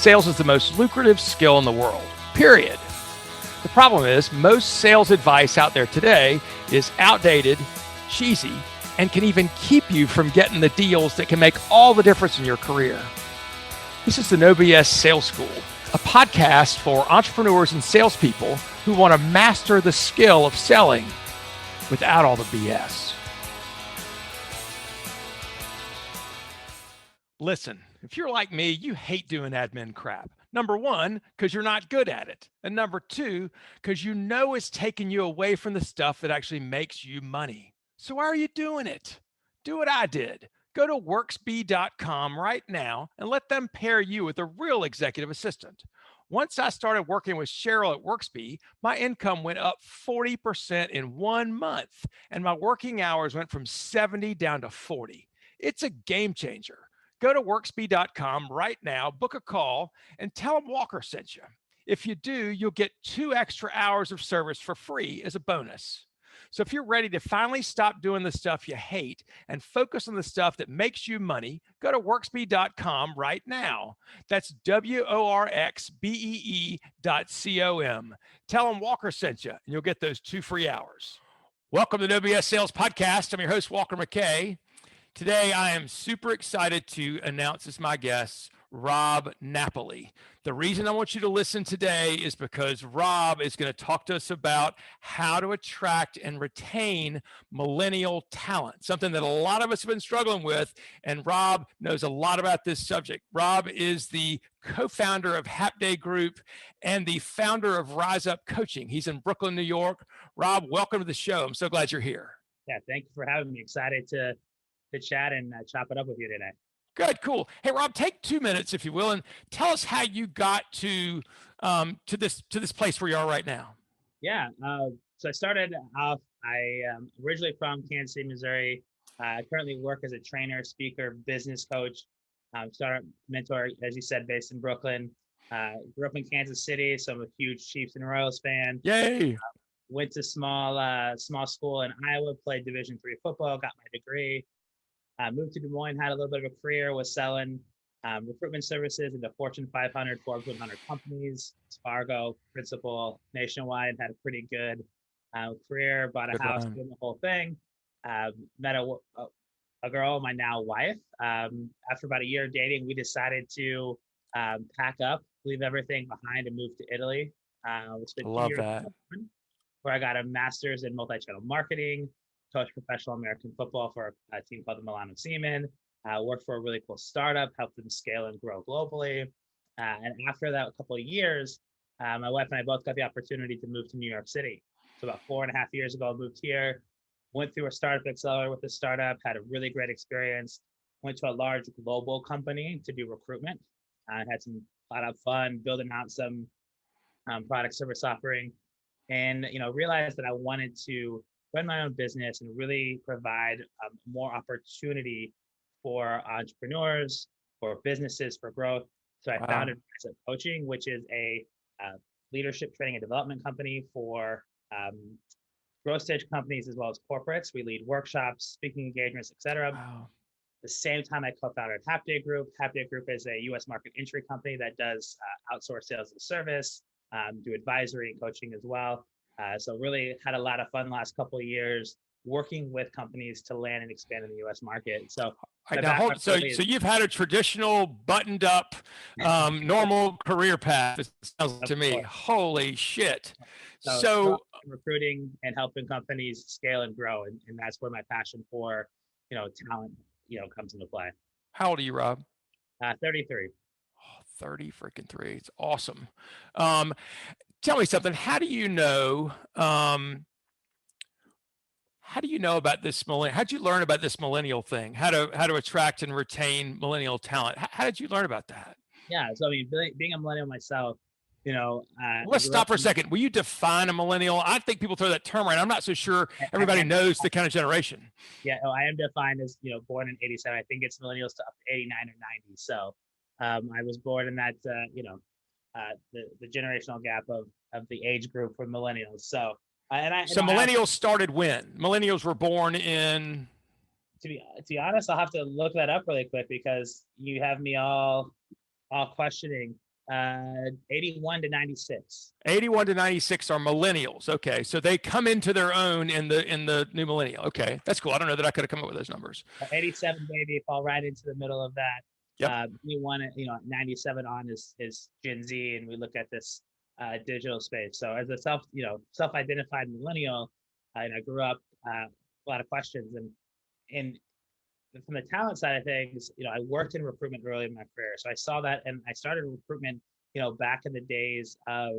sales is the most lucrative skill in the world, period. The problem is most sales advice out there today is outdated, cheesy, and can even keep you from getting the deals that can make all the difference in your career. This is the No BS Sales School, a podcast for entrepreneurs and salespeople who want to master the skill of selling without all the BS. Listen, if you're like me, you hate doing admin crap. Number one, because you're not good at it. And number two, because you know it's taking you away from the stuff that actually makes you money. So why are you doing it? Do what I did. Go to worksby.com right now and let them pair you with a real executive assistant. Once I started working with Cheryl at Worksby, my income went up 40% in 1 month, and my working hours went from 70 down to 40. It's a game changer. Go to worksby.com right now, book a call, and tell them Walker sent you. If you do, you'll get 2 extra hours of service for free as a bonus. So if you're ready to finally stop doing the stuff you hate and focus on the stuff that makes you money, go to worksby.com right now. That's WORXBEE.com. Tell them Walker sent you, and you'll get those 2 free hours. Welcome to the No BS Sales Podcast. I'm your host, Walker McKay. Today, I am super excited to announce as my guest, Rob Napoli. The reason I want you to listen today is because Rob is going to talk to us about how to attract and retain millennial talent, something that a lot of us have been struggling with, and Rob knows a lot about this subject. Rob is the co-founder of Hap Day Group and the founder of Rise Up Coaching. He's in Brooklyn, New York. Rob, welcome to the show. I'm so glad you're here. Yeah, thank you for having me. Excited to chat and chop it up with you today. Good, cool. Hey, Rob, take 2 minutes, if you will, and tell us how you got to this place where you are right now. Yeah, so I started off. I originally from Kansas City, Missouri. I currently work as a trainer, speaker, business coach, startup mentor, as you said, based in Brooklyn. Grew up in Kansas City, so I'm a huge Chiefs and Royals fan. Yay! Went to small school in Iowa, played Division III football, got my degree. Moved to Des Moines, had a little bit of a career, was selling recruitment services into Fortune 500, Forbes 100 companies, Fargo, Principal, nationwide, had a pretty good career, bought a house, doing the whole thing. Met a girl, my now wife. After about a year of dating, we decided to pack up, leave everything behind and move to Italy. We spent 2 years that. Where I got a master's in multi-channel marketing, coached professional American football for a team called the Milano Seamen, worked for a really cool startup, helped them scale and grow globally. And after that, a couple of years, my wife and I both got the opportunity to move to New York City. So about 4.5 years ago, I moved here, went through a startup accelerator with the startup, had a really great experience, went to a large global company to do recruitment. I had a lot of fun building out some product service offering, and realized that I wanted to run my own business and really provide more opportunity for entrepreneurs, for businesses, for growth. So I founded Rise Up Coaching, which is a leadership training and development company for growth stage companies as well as corporates. We lead workshops, speaking engagements, etc. At the same time, I co-founded Hap Day Group. Hap Day Group is a U.S. market entry company that does outsource sales and service, do advisory and coaching as well. So really had a lot of fun the last couple of years working with companies to land and expand in the U.S. market. So you've had a traditional buttoned up, normal career path, it sounds to me. Holy shit. So recruiting and helping companies scale and grow. And that's where my passion for, talent, comes into play. How old are you, Rob? 33. 30 freaking 3. It's awesome. Tell me something. How do you know about this millennial? How'd you learn about this millennial thing? How to attract and retain millennial talent? How did you learn about that? Yeah. So I mean, being a millennial myself, let's stop for a second. Will you define a millennial? I think people throw that term around. I'm not so sure everybody knows the kind of generation. Yeah. I am defined as, born in 87. I think it's millennials to up to 89 or 90. So I was born in that, the generational gap of the age group for millennials. So, millennials started when? Millennials were born in. To be honest, I'll have to look that up really quick because you have me all questioning 81 to 96. 81 to 96 are millennials. Okay. So they come into their own in the new millennial. Okay. That's cool. I don't know that I could have come up with those numbers. 87 baby fall right into the middle of that. Yep. 97 on is Gen Z, and we look at this digital space. So as a self-identified millennial, and I grew up a lot of questions, and from the talent side of things, I worked in recruitment early in my career, so I saw that, and I started recruitment, back in the days of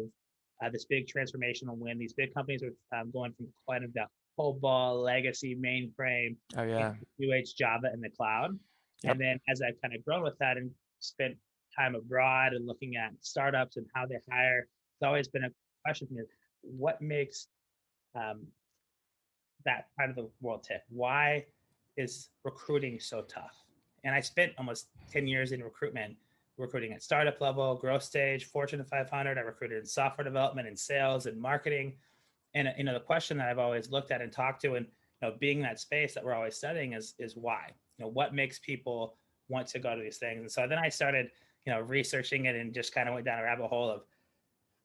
this big transformational when these big companies were going from kind of that COBOL legacy mainframe, Oh yeah, Java in the cloud. Yep. And then as I've kind of grown with that and spent time abroad and looking at startups and how they hire, it's always been a question for me: what makes that part of the world tick? Why is recruiting so tough? And I spent almost 10 years in recruiting at startup level, growth stage, Fortune 500. I recruited in software development and sales and marketing. And the question that I've always looked at and talked to, and being in that space that we're always studying, is why. What makes people want to go to these things? And so then I started, researching it, and just kind of went down a rabbit hole of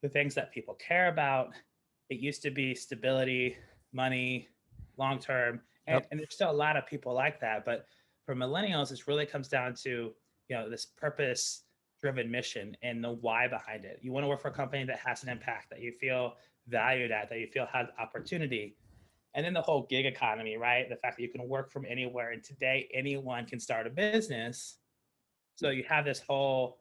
the things that people care about. It used to be stability, money, long term, and there's still a lot of people like that. But for millennials, it really comes down to this purpose driven mission and the why behind it. You want to work for a company that has an impact, that you feel valued at, that you feel has opportunity. And then the whole gig economy, right? The fact that you can work from anywhere, and today anyone can start a business. So you have this whole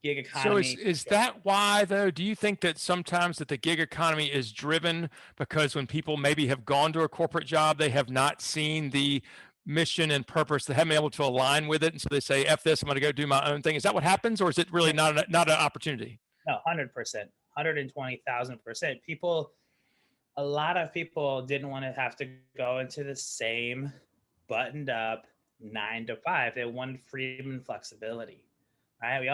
gig economy. So is that why, though? Do you think that sometimes that the gig economy is driven because when people maybe have gone to a corporate job, they have not seen the mission and purpose, they haven't been able to align with it, and so they say, "F this, I'm going to go do my own thing." Is that what happens, or is it really not an opportunity? No, 100%, 120,000%. A lot of people didn't want to have to go into the same buttoned up 9 to 5. They wanted freedom and flexibility, right? We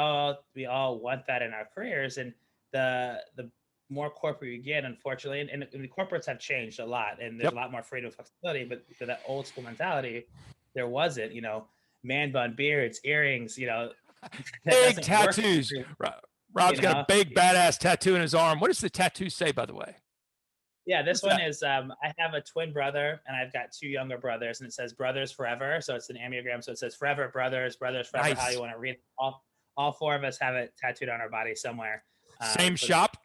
all want that in our careers, and the more corporate you get, unfortunately, and the corporates have changed a lot, and there's a lot more freedom and flexibility, but for that old school mentality, there wasn't, man bun, beards, earrings, big tattoos. Rob's got a big badass tattoo in his arm. What does the tattoo say, by the way? Yeah, this one is, I have a twin brother, and I've got 2 younger brothers, and it says brothers forever. So it's an ambigram. So it says forever brothers forever, nice. How you want to read it. All 4 of us have it tattooed on our body somewhere. Same shop?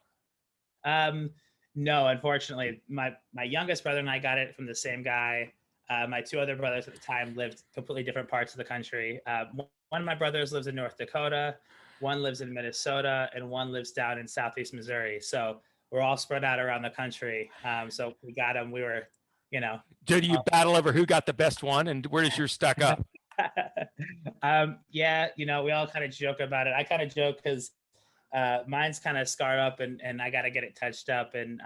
No, unfortunately, my youngest brother and I got it from the same guy. My 2 other brothers at the time lived completely different parts of the country. One of my brothers lives in North Dakota, one lives in Minnesota, and one lives down in Southeast Missouri. So we're all spread out around the country. So we got them. We were, Did you battle over who got the best one, and where does yours stack up? Yeah, we all kind of joke about it. I kind of joke because mine's kind of scarred up, and I got to get it touched up. And,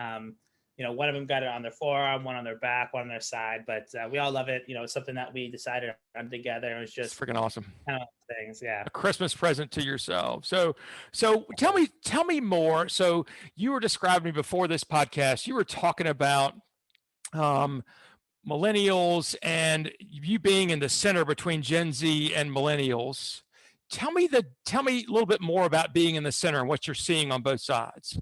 one of them got it on their forearm, one on their back, one on their side, but we all love it. It's something that we decided on together. It was just freaking awesome. Kind of things. Yeah. A Christmas present to yourself. So tell me more. So you were describing before this podcast, you were talking about, millennials and you being in the center between Gen Z and millennials. Tell me a little bit more about being in the center and what you're seeing on both sides.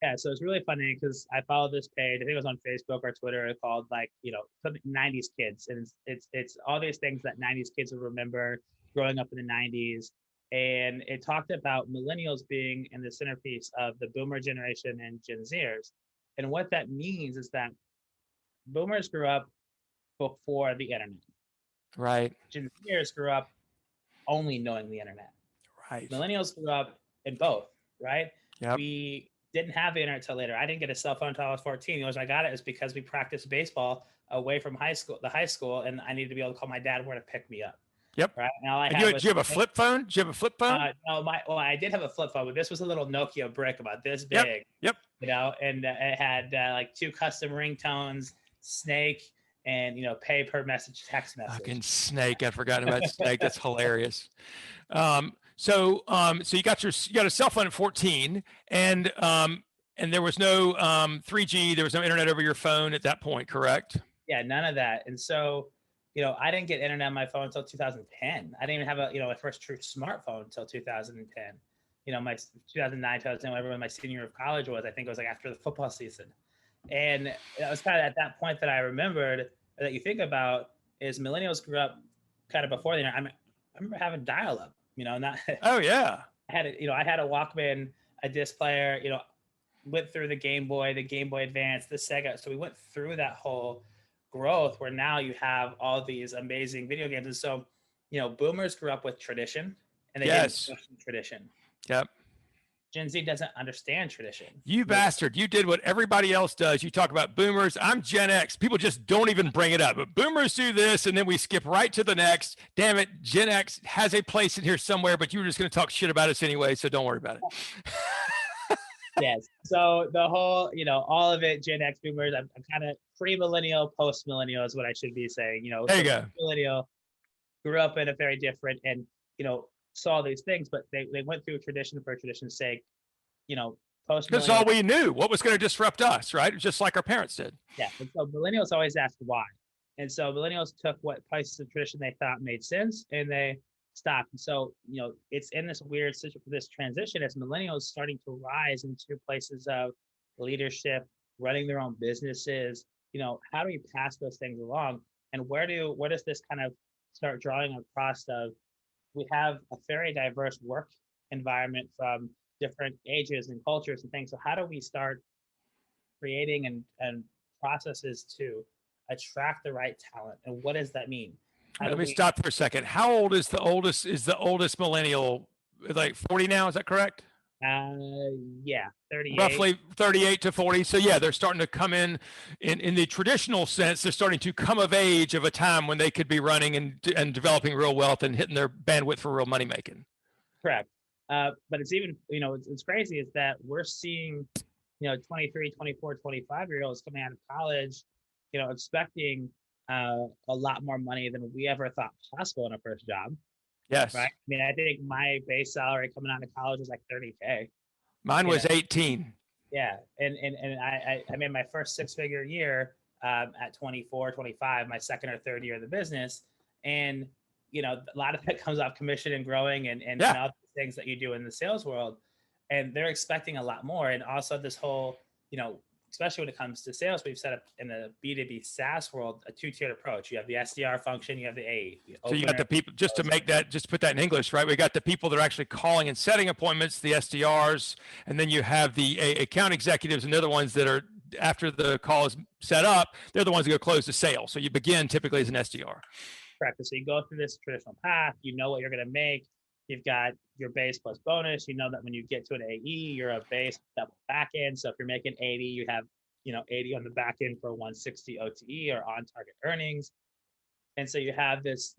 Yeah, so it's really funny because I followed this page. I think it was on Facebook or Twitter. It's called something 90s kids, and it's all these things that 90s kids will remember growing up in the 90s. And it talked about millennials being in the centerpiece of the boomer generation and Gen Zers. And what that means is that boomers grew up before the internet. Right. Gen Zers grew up only knowing the internet. Right. Millennials grew up in both, right? Yep. We didn't have the internet until later. I didn't get a cell phone until I was 14. The reason I got it was because we practiced baseball away from the high school, and I needed to be able to call my dad where to pick me up. Yep. Right. Now did you have a flip phone? Did you have a flip phone? No, I did have a flip phone, but this was a little Nokia brick about this big. Yep. And it had 2 custom ringtones, Snake, and pay per message, text message. Fucking Snake! I'd forgotten about Snake. That's hilarious. So you got a cell phone at 14, and there was no 3G. There was no internet over your phone at that point, correct? Yeah, none of that. And so, I didn't get internet on my phone until 2010. I didn't even have my first true smartphone until 2010. my 2009, 2010, whatever my senior year of college was. I think it was like after the football season. And that was kind of at that point that I remembered that you think about is millennials grew up kind of before the internet. I remember having dial up, not Oh yeah. I had a Walkman, a disc player, went through the Game Boy Advance, the Sega. So we went through that whole growth where now you have all these amazing video games. And so, boomers grew up with tradition and they didn't question tradition. Yep. Gen Z doesn't understand tradition. You bastard. You did what everybody else does. You talk about boomers. I'm Gen X. People just don't even bring it up. But boomers do this, and then we skip right to the next. Damn it. Gen X has a place in here somewhere, but you were just going to talk shit about us anyway, so don't worry about it. Yes. So the whole, all of it, Gen X boomers, I'm kind of pre-millennial, post-millennial is what I should be saying. There you go. Millennial grew up in a very different and, saw these things, but they went through tradition for tradition's sake, post. That's all we knew. What was going to disrupt us, right? Just like our parents did. Yeah. And so millennials always ask why. And so millennials took what pieces of tradition they thought made sense and they stopped. And so, it's in this weird situation, this transition as millennials starting to rise into places of leadership, running their own businesses. How do we pass those things along? And where does this kind of start drawing across of, we have a very diverse work environment from different ages and cultures and things. So how do we start creating and processes to attract the right talent? And what does that mean? Let me stop for a second. How old is the oldest millennial? Like 40 now, is that correct? Yeah, 38. Roughly 38 to 40. So yeah, they're starting to come in the traditional sense. They're starting to come of age of a time when they could be running and developing real wealth and hitting their bandwidth for real money making. Correct. But it's even, it's crazy is that we're seeing, 23, 24, 25-year-olds coming out of college, expecting a lot more money than we ever thought possible in our first job. Yes. Right. I mean, I think my base salary coming out of college was like $30K. Mine was 18. Yeah. And I made my first 6-figure year at 24, 25, my second or third year of the business. And, a lot of that comes off commission and growing and all the things that you do in the sales world. And they're expecting a lot more. And also this whole, especially when it comes to sales, we've set up in the B2B SaaS world a 2-tiered approach. You have the SDR function, you have the AE. So you got the people, just to put that in English, right? We got the people that are actually calling and setting appointments, the SDRs, and then you have the account executives, and they're the ones that are, after the call is set up, they're the ones that go close the sale. So you begin typically as an SDR. Correct. So you go through this traditional path, what you're going to make. You've got your base plus bonus. You know that when you get to an AE, you're a base double back end. So if you're making 80, you have, 80 on the back end for 160 OTE or on target earnings. And so you have this,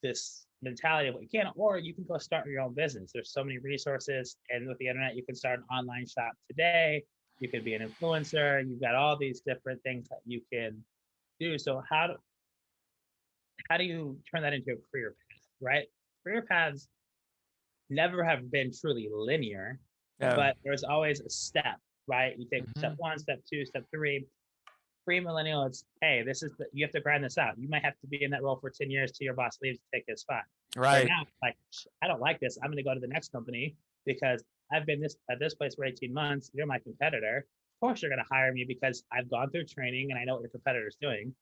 this mentality of what you can, or you can go start your own business. There's so many resources. And with the internet, you can start an online shop today. You could be an influencer. You've got all these different things that you can do. So how do you turn that into a career path, right? Career paths never have been truly linear, but there's always a step, right? You take step 1, step 2, step 3. Pre-millennial, it's, hey, you have to grind this out. You might have to be in that role for 10 years till your boss leaves to take his spot. Right. Now, like, I don't like this. I'm going to go to the next company because I've been at this place for 18 months. You're my competitor. Of course, you're going to hire me because I've gone through training and I know what your competitor's doing.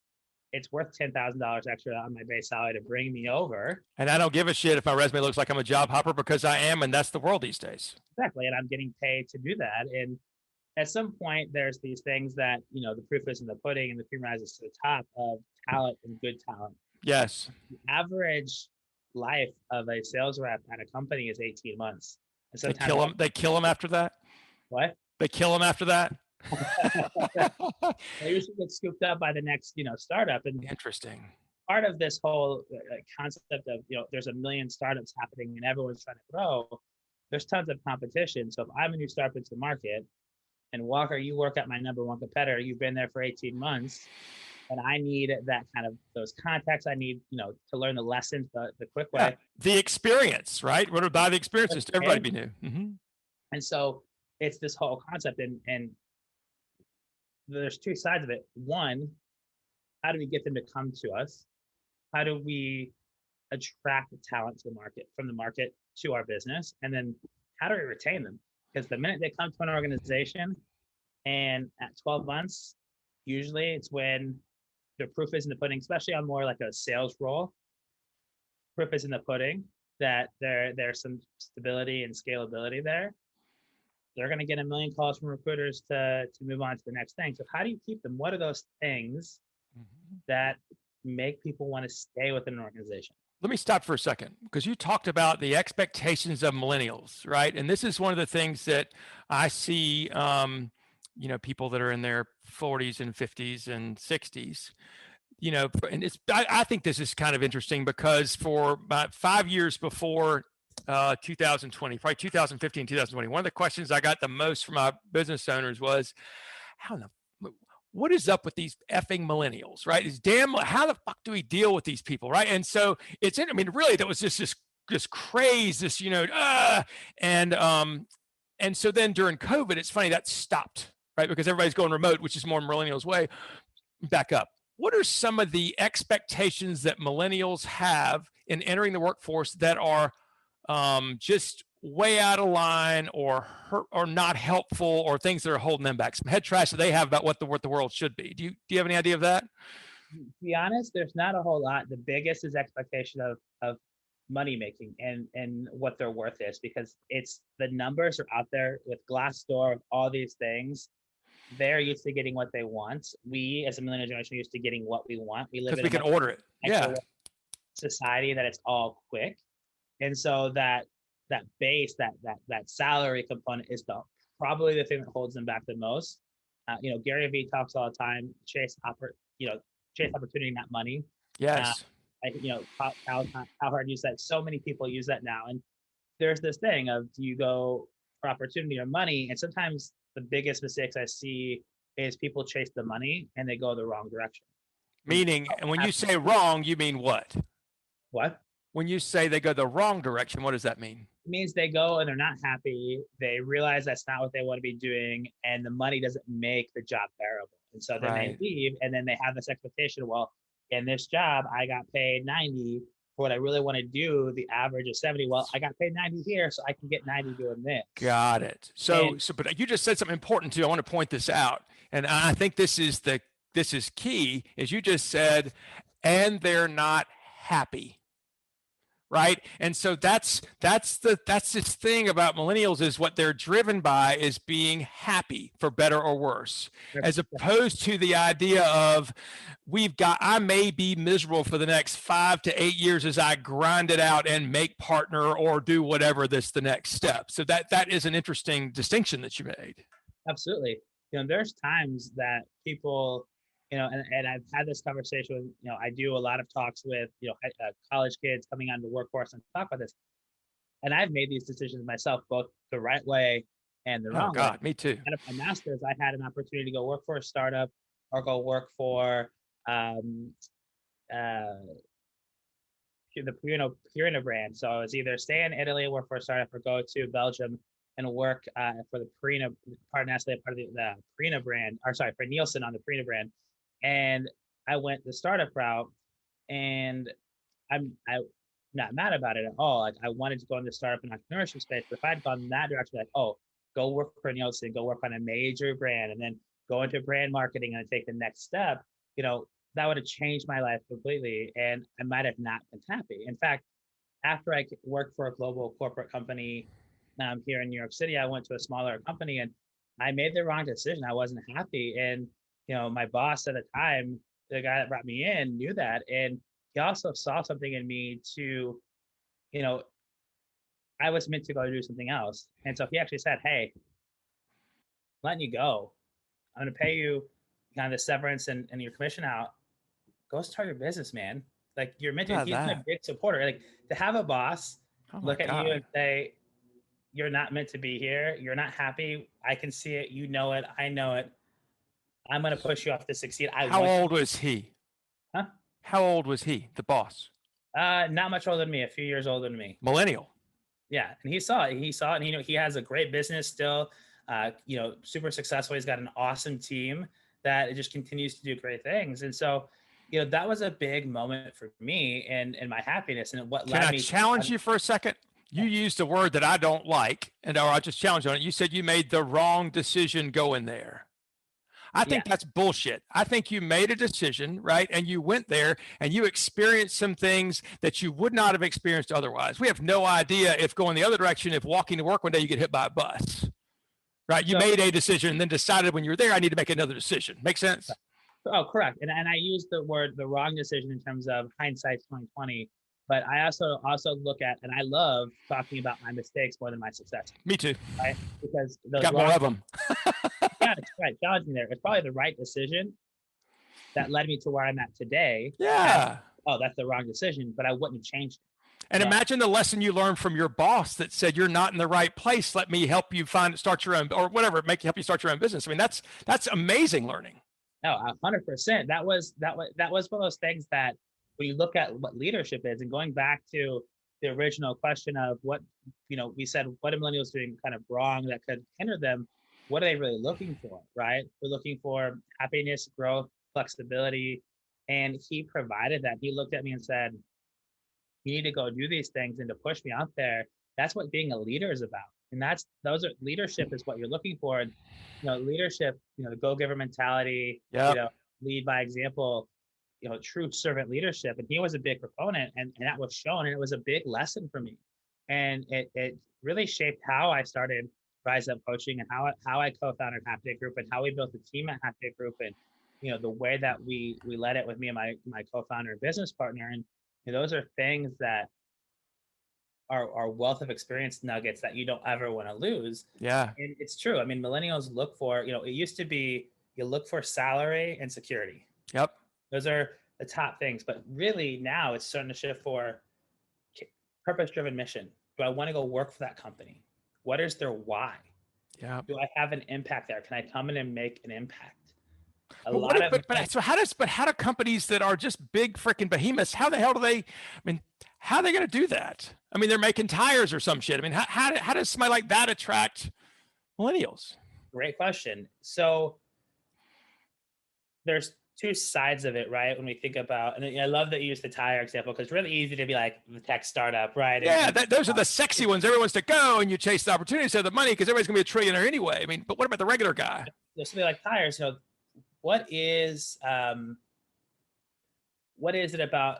It's worth $10,000 extra on my base salary to bring me over. And I don't give a shit if my resume looks like I'm a job hopper, because I am, and that's the world these days. Exactly. And I'm getting paid to do that. And at some point, there's these things that, the proof is in the pudding and the cream rises to the top of talent and good talent. Yes. The average life of a sales rep at a company is 18 months. And so they kill them after that? What? They kill them after that? They usually get scooped up by the next, startup. And interesting. Part of this whole concept of, there's a million startups happening and everyone's trying to grow. There's tons of competition. So if I'm a new startup into the market, and Walker, you work at my number one competitor, you've been there for 18 months, and I need that kind of those contacts. I need, to learn the lessons the quick way. Yeah, the experience, right? We're to buy the experiences to everybody be new. Mm-hmm. And so it's this whole concept, and there's 2 sides of it. One, how do we get them to come to us? How do we attract talent to the market, from the market to our business? And then how do we retain them? Because the minute they come to an organization, and at 12 months, usually it's when the proof is in the pudding, especially on more like a sales role. Proof is in the pudding that there's some stability and scalability there. They're going to get a million calls from recruiters to move on to the next thing. So how do you keep them? What are those things that make people want to stay within an organization? Let me stop for a second, because you talked about the expectations of millennials, right? And this is one of the things that I see, people that are in their 40s and 50s and 60s, and I think this is kind of interesting, because for about 5 years before 2020, probably 2015, 2020, one of the questions I got the most from my business owners was, how in the what is up with these effing millennials, right? How the fuck do we deal with these people, right? And so really, that was just this craze, and so then during COVID, it's funny that stopped, right? Because everybody's going remote, which is more millennials' way. Back up. What are some of the expectations that millennials have in entering the workforce that are just way out of line, or hurt, or not helpful, or things that are holding them back? Some head trash that they have about what the world should be. Do you have any idea of that? To be honest, there's not a whole lot. The biggest is expectation of money making and what their worth is, because it's the numbers are out there with Glassdoor, all these things. They're used to getting what they want. We, as a millennial generation, are used to getting what we want. We live in we can order it. Yeah. Society that it's all quick, and so that base, that salary component is probably the thing that holds them back the most. Gary Vee talks all the time: chase opportunity, not money. Yes. How hard use that. So many people use that now, and there's this thing of, do you go for opportunity or money? And sometimes the biggest mistakes I see is people chase the money and they go the wrong direction. Meaning, and when you say wrong, you mean what? What? When you say they go the wrong direction, what does that mean? It means they go and they're not happy. They realize that's not what they want to be doing, and the money doesn't make the job bearable. And so then they leave, and then they have this expectation, well, in this job, I got paid 90 for what I really want to do. The average is 70. Well, I got paid 90 here, so I can get 90 doing this. Got it. So, but you just said something important too. I want to point this out, and I think this is key. Is you just said, and they're not happy. Right. And so that's this thing about millennials, is what they're driven by is being happy, for better or worse, as opposed to the idea of I may be miserable for the next 5 to 8 years as I grind it out and make partner or do whatever the next step. So that is an interesting distinction that you made. Absolutely. There's times that people, and I've had this conversation with, I do a lot of talks with, college kids coming out of the workforce and talk about this. And I've made these decisions myself, both the right way and the wrong way. Oh God, me too. Out of my master's, I had an opportunity to go work for a startup or go work for the Purina brand. So I was either stay in Italy and work for a startup, or go to Belgium and work for the Purina, part of the Purina brand, for Nielsen on the Purina brand. And I went the startup route, and I'm not mad about it at all. Like, I wanted to go in the startup and entrepreneurship space, but if I'd gone in that direction, like, oh, go work for Nielsen, go work on a major brand, and then go into brand marketing and take the next step, that would have changed my life completely, and I might have not been happy. In fact, after I worked for a global corporate company here in New York City, I went to a smaller company, and I made the wrong decision. I wasn't happy, and my boss at the time, the guy that brought me in, knew that. And he also saw something in me to, I was meant to go do something else. And so he actually said, hey, I'm letting you go. I'm going to pay you kind of the severance and your commission out. Go start your business, man. Like, you're meant to, he's a big supporter. Like, to have a boss look at you and say, you're not meant to be here. You're not happy. I can see it. You know it. I know it. I'm going to push you off to succeed. How old was he? Huh? How old was he, the boss? Not much older than me, a few years older than me. Millennial. Yeah. And he saw it, and he has a great business still, super successful. He's got an awesome team that it just continues to do great things. And so, that was a big moment for me and my happiness. And what Can I challenge you for a second? You used a word that I don't like, and or I just challenge on it. You said you made the wrong decision going there. I Yeah. think that's bullshit. I think you made a decision, right? And you went there and you experienced some things that you would not have experienced otherwise. We have no idea if going the other direction, if walking to work one day you get hit by a bus, right? You So, made a decision and then decided when you were there, I need to make another decision. Make sense? oh, correct. And I use the word the wrong decision in terms of hindsight's 2020. But I also look at, and I love talking about my mistakes more than my success, Me too. right? Because those Got more wrong, of them. yeah, it's right, challenging there. It's probably the right decision that led me to where I'm at today. Yeah. Oh, that's the wrong decision, but I wouldn't have changed it. And imagine the lesson you learned from your boss that said you're not in the right place. Let me help you start your own, or whatever, help you start your own business. I mean, that's amazing learning. No, 100%. That was one of those things that when you look at what leadership is, and going back to the original question of what, we said, what are millennials doing kind of wrong that could hinder them? What are they really looking for, right? They're looking for happiness, growth, flexibility. And he provided that. He looked at me and said, you need to go do these things, and to push me out there. That's what being a leader is about. And leadership is what you're looking for. And, leadership, the go-giver mentality, lead by example, true servant leadership. And he was a big proponent, and that was shown, and it was a big lesson for me. And it really shaped how I started Rise Up Coaching, and how I co-founded Half Day Group, and how we built a team at Half Day Group, and the way that we led it with me and my co-founder and business partner. And those are things that are wealth of experience nuggets that you don't ever want to lose. Yeah. And it's true. I mean, millennials look for, it used to be you look for salary and security. Yep. Those are the top things. But really now it's starting to shift for purpose-driven mission. Do I want to go work for that company? What is their why? Yeah. Do I have an impact there? Can I come in and make an impact? So how do companies that are just big freaking behemoths, how the hell do they, how are they going to do that? I mean, they're making tires or some shit. I mean, how does somebody like that attract millennials? Great question. So there's two sides of it, right? When we think about, and I love that you use the tire example, because it's really easy to be like the tech startup, right? Yeah, those are the sexy ones. Everyone wants to go, and you chase the opportunity instead of the money, because everybody's going to be a trillionaire anyway. I mean, but what about the regular guy? There's something like tires. What is it about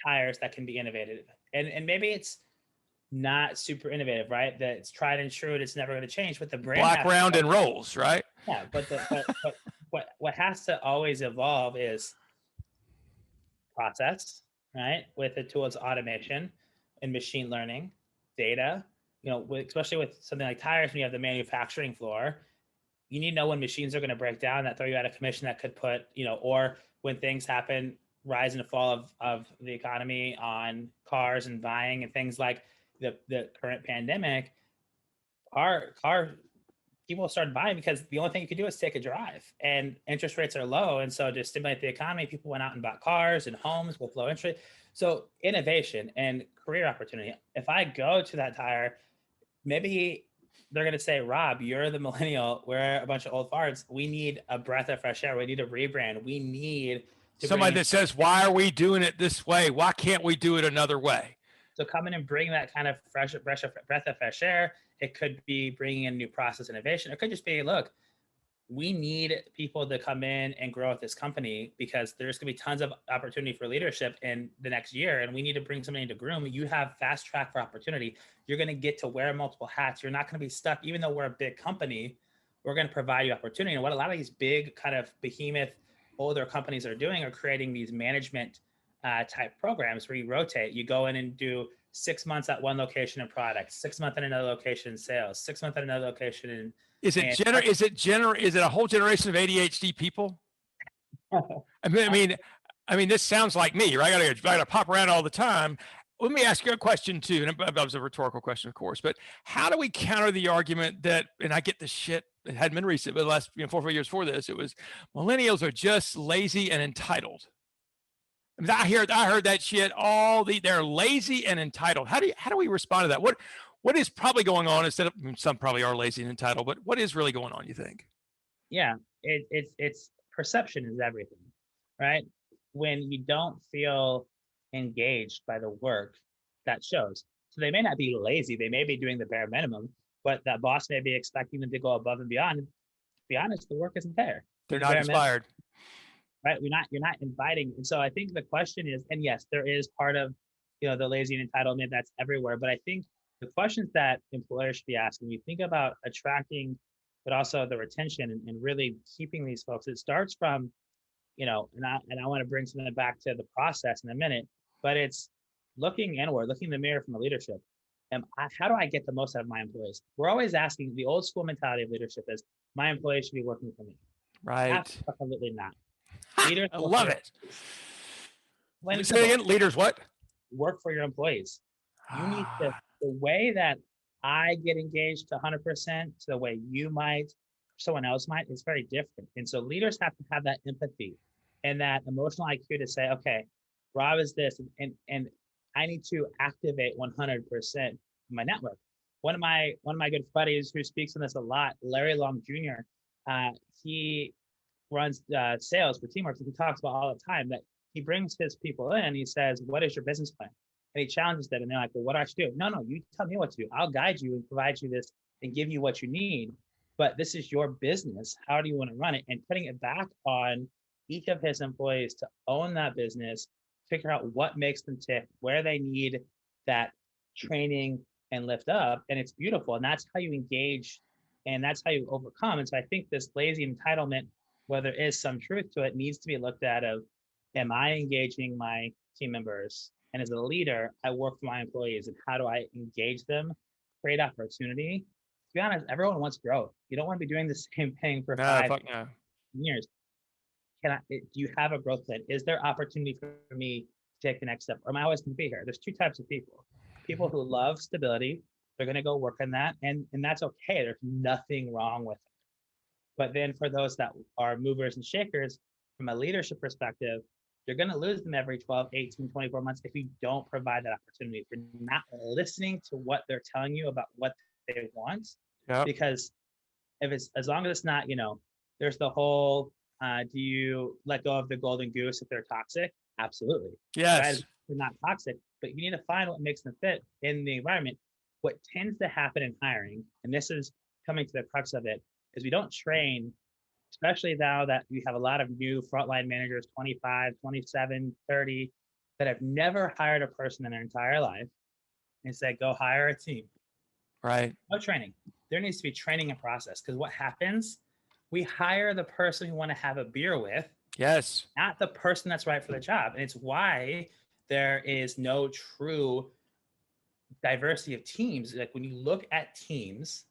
tires that can be innovative? And maybe it's not super innovative, right? That it's tried and true, and it's never going to change. But the brand black, round, and rolls, right? Yeah, but what has to always evolve is process, right? With the tools, automation and machine learning, data. Especially with something like tires, when you have the manufacturing floor, you need to know when machines are going to break down, that throw you out of commission, that could put, or when things happen, rise and fall of the economy on cars and buying and things like the current pandemic, people started buying because the only thing you could do is take a drive, and interest rates are low. And so to stimulate the economy, people went out and bought cars and homes with low interest rate. So innovation and career opportunity. If I go to that tire, maybe they're going to say, Rob, you're the millennial. We're a bunch of old farts. We need a breath of fresh air. We need a rebrand. We need somebody that says, why are we doing it this way? Why can't we do it another way? So come in and bring that kind of breath of fresh air. It could be bringing in new process innovation. It could just be, look, we need people to come in and grow at this company, because there's going to be tons of opportunity for leadership in the next year, and we need to bring somebody into groom. You have fast track for opportunity. You're going to get to wear multiple hats. You're not going to be stuck. Even though we're a big company, we're going to provide you opportunity. And what a lot of these big kind of behemoth older companies are doing are creating these management type programs where you rotate. You go in and do 6 months at one location in product, 6 months at another location in sales, 6 months at another location in. Is it a whole generation of ADHD people? I mean, this sounds like me, right? I gotta pop around all the time. Let me ask you a question too, and that was a rhetorical question, of course. But how do we counter the argument that, and I get this shit, it hadn't been recent, but the last 4 or 5 years before this, it was millennials are just lazy and entitled. I mean, I heard that shit they're lazy and entitled. How do we respond to that? What is probably going on, instead of, some probably are lazy and entitled, but what is really going on, you think? Yeah, it's perception is everything, right? When you don't feel engaged by the work, that shows. So they may not be lazy. They may be doing the bare minimum, but that boss may be expecting them to go above and beyond. To be honest, the work isn't there. They're not inspired. Right? You're not inviting. And so I think the question is, and yes, there is part of, the lazy and entitlement that's everywhere. But I think the questions that employers should be asking, you think about attracting, but also the retention and really keeping these folks. It starts from, and I want to bring something back to the process in a minute, but it's looking inward, looking in the mirror from the leadership. And how do I get the most out of my employees? We're always asking, the old school mentality of leadership is my employees should be working for me. Right. Absolutely not. Leaders, I love it. Say again, leaders what? Work for your employees. You need to, the way that I get engaged to 100% to the way you might, someone else might, is very different. And so leaders have to have that empathy and that emotional IQ to say, okay, Rob is this, and I need to activate 100% my network. One of my good buddies who speaks on this a lot, Larry Long Jr., he runs sales for Teamworks, and he talks about all the time that he brings his people in and he says, what is your business plan? And he challenges them, and they're like, well, what do I should do? No, you tell me what to do. I'll guide you and provide you this and give you what you need. But this is your business. How do you want to run it? And putting it back on each of his employees to own that business, figure out what makes them tick, where they need that training and lift up. And it's beautiful. And that's how you engage and that's how you overcome. And so I think this lazy entitlement, where there is some truth to it, needs to be looked at of, am I engaging my team members? And as a leader, I work for my employees, and how do I engage them, create opportunity? To be honest, everyone wants growth. You don't want to be doing the same thing for 5 years. Do you have a growth plan? Is there opportunity for me to take the next step? Or am I always going to be here? There's two types of people. People who love stability, they're going to go work on that, and that's okay. There's nothing wrong with it. But then for those that are movers and shakers, from a leadership perspective, you're going to lose them every 12, 18, 24 months if you don't provide that opportunity. If you're not listening to what they're telling you about what they want. Yep. Because if it's, as long as it's not, there's the whole, do you let go of the golden goose if they're toxic? Absolutely. Yes. Right? They're not toxic, but you need to find what makes them fit in the environment. What tends to happen in hiring, and this is coming to the crux of it, is we don't train, especially now that we have a lot of new frontline managers, 25, 27, 30, that have never hired a person in their entire life and say, go hire a team. Right. No training. There needs to be training and process, because what happens, we hire the person we want to have a beer with. Yes. Not the person that's right for the job. And it's why there is no true diversity of teams. Like when you look at teams,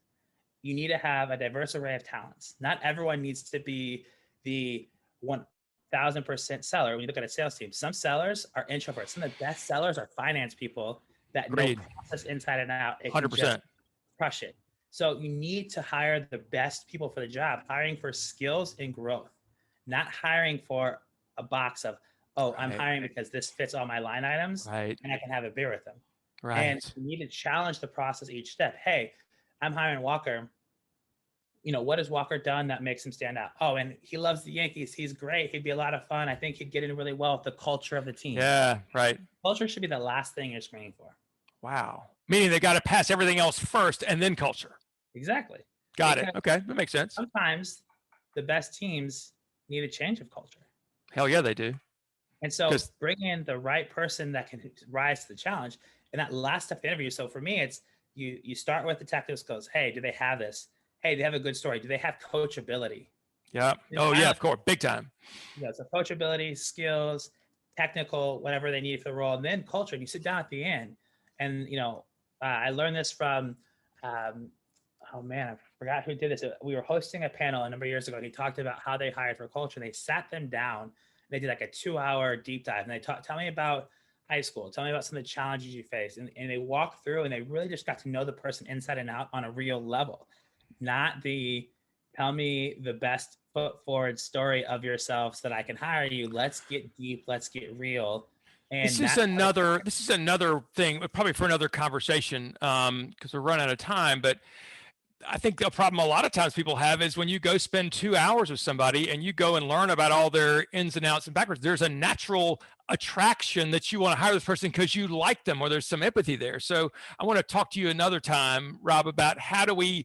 you need to have a diverse array of talents. Not everyone needs to be the 1000% seller. When you look at a sales team, some sellers are introverts. Some of the best sellers are finance people that know process inside and out. 100%. Crush it. So you need to hire the best people for the job, hiring for skills and growth, not hiring for a box of, I'm hiring because this fits all my line items and I can have a beer with them. Right. And you need to challenge the process each step. Hey, I'm hiring Walker. What has Walker done that makes him stand out? Oh, and he loves the Yankees. He's great. He'd be a lot of fun. I think he'd get in really well with the culture of the team. Yeah, right. Culture should be the last thing you're screening for. Wow. Meaning they got to pass everything else first and then culture. Exactly. Got it. Okay, that makes sense. Sometimes the best teams need a change of culture. Hell yeah, they do. And so bring in the right person that can rise to the challenge. And that last step of the interview. So for me, it's you start with the technical skills. Hey, do they have this? Hey, do they have a good story? Do they have coachability? Yeah. Oh yeah, of course. Big time. Yeah. So coachability, skills, technical, whatever they need for the role, and then culture. And you sit down at the end. And, I learned this from, oh man, I forgot who did this. We were hosting a panel a number of years ago, and he talked about how they hired for culture. And they sat them down. They did like a 2-hour deep dive. And they tell me about high school. Tell me about some of the challenges you faced. And they walked through, and they really just got to know the person inside and out on a real level. Not tell me the best foot forward story of yourself so that I can hire you. Let's get deep. Let's get real. And this is another thing, probably for another conversation, because we're running out of time. But I think the problem a lot of times people have is when you go spend 2 hours with somebody and you go and learn about all their ins and outs and backwards, there's a natural attraction that you want to hire this person because you like them or there's some empathy there. So I want to talk to you another time, Rob, about how do we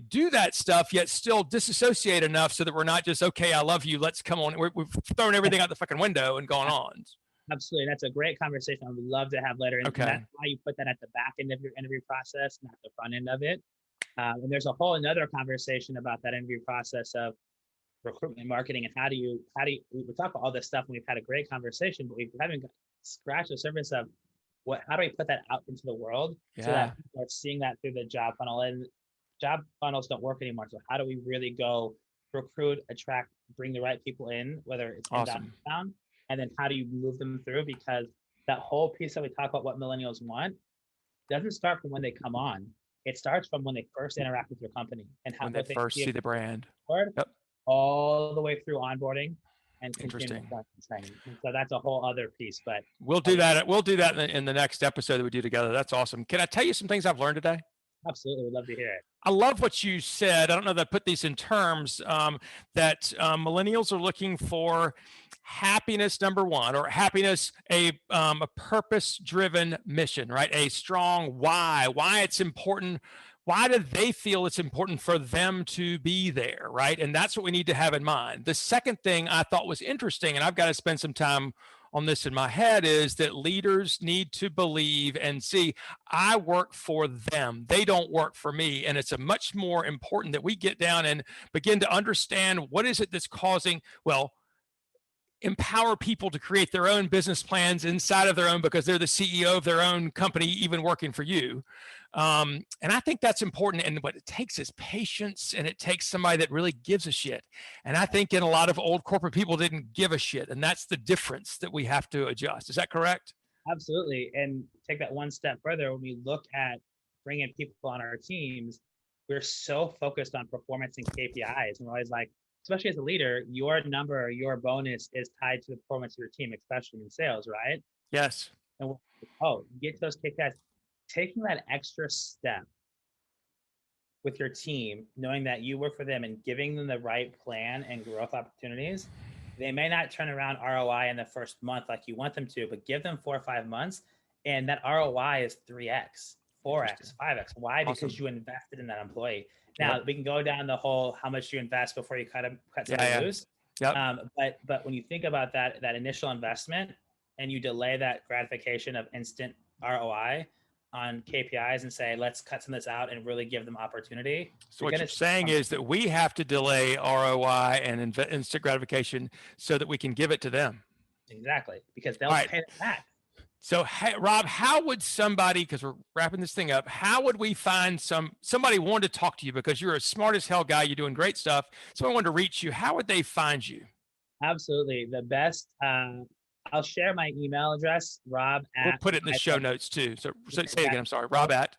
do that stuff yet still disassociate enough so that we're not just, okay, I love you, let's come on, we've thrown everything out the fucking window and gone on. Absolutely. That's a great conversation I would love to have later. And Okay. that's why you put that at the back end of your interview process, not the front end of it. And there's a whole another conversation about that interview process of recruitment marketing and how do you we talk about all this stuff and we've had a great conversation, but we haven't scratched the surface of how do we put that out into the world so that people are seeing that through the job funnel, and job funnels don't work anymore. So how do we really go recruit, attract, bring the right people in, whether it's inbound, outbound, and then how do you move them through? Because that whole piece that we talk about what millennials want doesn't start from when they come on. It starts from when they first interact with your company and how when they first see the brand. Yep. All the way through onboarding and interesting training. And so that's a whole other piece. But we'll do that. We'll do that in the next episode that we do together. That's awesome. Can I tell you some things I've learned today? Absolutely. We'd love to hear it. I love what you said. I don't know that I put these in terms that millennials are looking for happiness, number one, or happiness, a purpose-driven mission, right? A strong why it's important. Why do they feel it's important for them to be there, right? And that's what we need to have in mind. The second thing I thought was interesting, and I've got to spend some time on this in my head, is that leaders need to believe and see, I work for them. They don't work for me. And it's a much more important that we get down and begin to understand what is it that's causing, empower people to create their own business plans inside of their own, because they're the CEO of their own company, even working for you. And I think that's important. And what it takes is patience, and it takes somebody that really gives a shit. And I think in a lot of old corporate people didn't give a shit. And that's the difference that we have to adjust. Is that correct? Absolutely. And take that one step further. When we look at bringing people on our teams, we're so focused on performance and KPIs. And we're always like, especially as a leader, your number, your bonus is tied to the performance of your team, especially in sales, right? Yes. And get to those KPIs. Taking that extra step with your team, knowing that you work for them and giving them the right plan and growth opportunities, they may not turn around ROI in the first month like you want them to, but give them 4 or 5 months, and that ROI is 3x, 4x, 5x. Why? Awesome. Because you invested in that employee. Now we can go down the whole how much you invest before you cut somebody loose. Yep. But when you think about that initial investment and you delay that gratification of instant ROI on KPIs and say, let's cut some of this out and really give them opportunity. So what you're saying is that we have to delay ROI and instant gratification so that we can give it to them. Exactly, because they'll pay it back. So, hey, Rob, how would somebody, because we're wrapping this thing up, how would we find somebody wanted to talk to you because you're a smart as hell guy, you're doing great stuff, someone wanted to reach you, how would they find you? Absolutely. The best, I'll share my email address, Rob at. We'll put it in the show notes too. So say it again, I'm sorry, Rob at.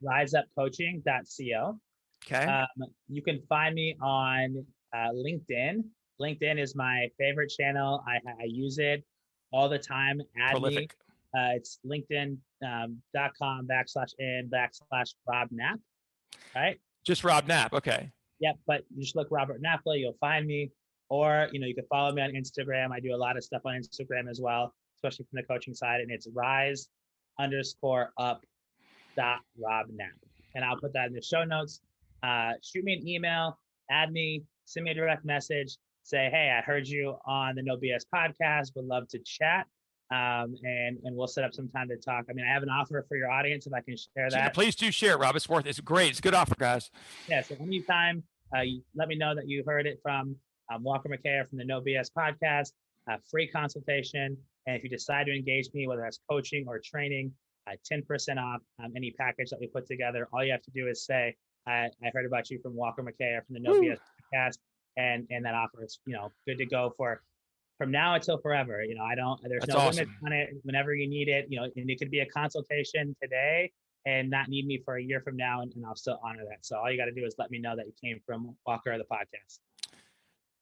riseupcoaching.co. Okay. You can find me on LinkedIn. LinkedIn is my favorite channel. I use it all the time. Add Prolific. Me. It's linkedin.com/in/Rob Knapp, right? Just Rob Knapp, okay. Yep, but you just look Robert Napoli, you'll find me. Or, you can follow me on Instagram. I do a lot of stuff on Instagram as well, especially from the coaching side. And it's rise_up.robknapp. And I'll put that in the show notes. Shoot me an email, add me, send me a direct message, say, hey, I heard you on the No BS podcast, would love to chat. And we'll set up some time to talk. I mean, I have an offer for your audience if I can share that. Please do share it, Rob. It's great. It's a good offer, guys. Yeah. So anytime, you let me know that you heard it from Walker McKay from the No BS podcast, free consultation. And if you decide to engage me, whether that's coaching or training, 10% off any package that we put together. All you have to do is say, I heard about you from Walker McKay from the No BS podcast. And that offer is, good to go from now until forever. There's no limit on it. Whenever you need it, and it could be a consultation today and not need me for a year from now, and I'll still honor that. So all you got to do is let me know that you came from Walker or the podcast.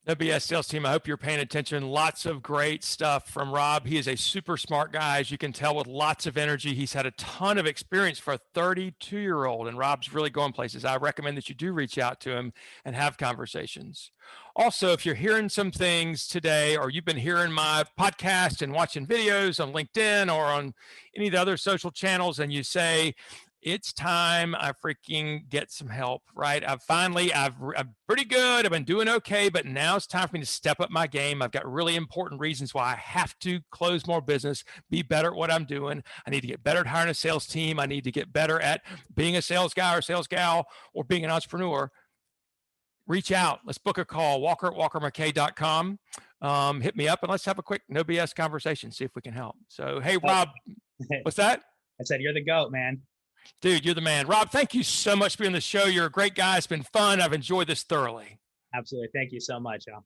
The BS sales team, I hope you're paying attention. Lots of great stuff from Rob. He is a super smart guy, as you can tell, with lots of energy. He's had a ton of experience for a 32-year-old, and Rob's really going places. I recommend that you do reach out to him and have conversations. Also, if you're hearing some things today, or you've been hearing my podcast and watching videos on LinkedIn or on any of the other social channels, and you say, it's time I freaking get some help, right? I'm pretty good. I've been doing okay, but now it's time for me to step up my game. I've got really important reasons why I have to close more business, be better at what I'm doing. I need to get better at hiring a sales team. I need to get better at being a sales guy or sales gal or being an entrepreneur. Reach out. Let's book a call. Walker@walkermckay.com. Hit me up and let's have a quick no BS conversation. See if we can help. So, hey, Rob, what's that? I said, you're the GOAT, man. Dude, you're the man. Rob, thank you so much for being on the show. You're a great guy. It's been fun. I've enjoyed this thoroughly. Absolutely. Thank you so much, y'all.